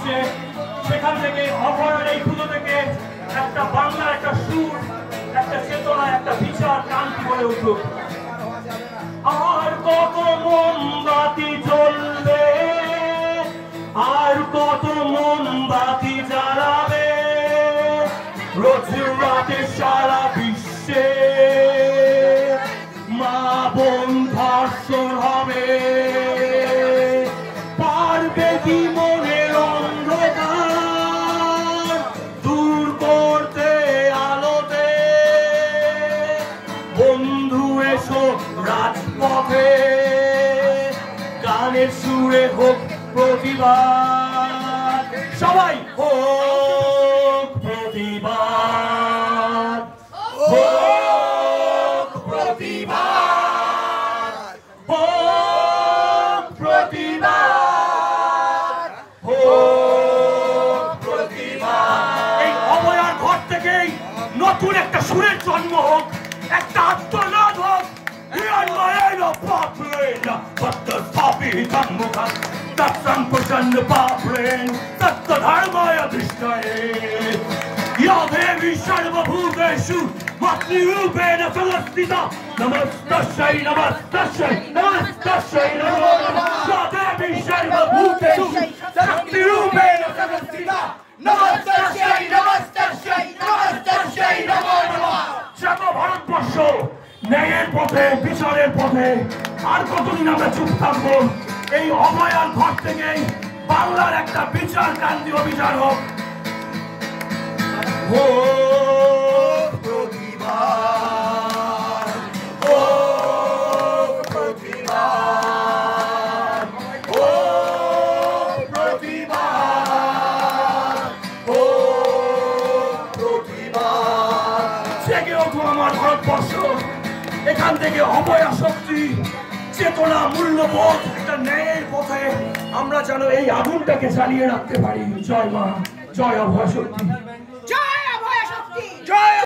হচ্ছে সেখান থেকে অভয়ার এই পুজো থেকে একটা বাংলার একটা সুর, একটা চেতনা, একটা বিচার ক্রান্তি বলে উঠুক। আর কত মোমবাতি জ্বলবে, আর কত মোমবাতি জ্বালাবে, রোজ রাতে সারা বিশ্বে মা বোন ধর্ষণ হবে। পারবে কি মনের অন্ধকার দূর করতে আলোতে? বন্ধু এসো রাজপথে, গানের সুরে হোক প্রতিবাদ, সবাই হোক প্রতিবাদ, হোক প্রতিবাদ, হোক প্রতিবাদ, হোক প্রতিবাদ। এই অভয়ার ঘর থেকেই নতুন একটা সুরের জন্ম হোক, একটা আত্মনাদ হোক। सर्वभूतेषु मातृरूपेण संस्थिता नमस्तस्यै नमस्तस्यै नमस्तस्यै नमो नमः। देवी सर्वभूतेषु शक्तिरूपेण संस्थिता नमस्तस्यै नमस्तस्यै नमस्तस्यै नमो नमः। जगो भारतबर्ष ন্যায়ের পথে, বিচারের পথে আর কতদিন আমরা চুপ থাকবো? এই অভয়ার ঘর থেকে বাংলার একটা বিচার ক্রান্তি অভিযান হোক। প্রতিবাদ, প্রতিবাদ, প্রতিবাদ, প্রতিবাদ। জেগে ওঠো আমার ভারতবর্ষ, এখান থেকে অভয়া শক্তি, চেতনা, মূল্যবোধ, একটা ন্যায়ের পথে আমরা যেন এই আগুনটাকে জ্বালিয়ে রাখতে পারি। জয় মা, জয় অভয়া শক্তি।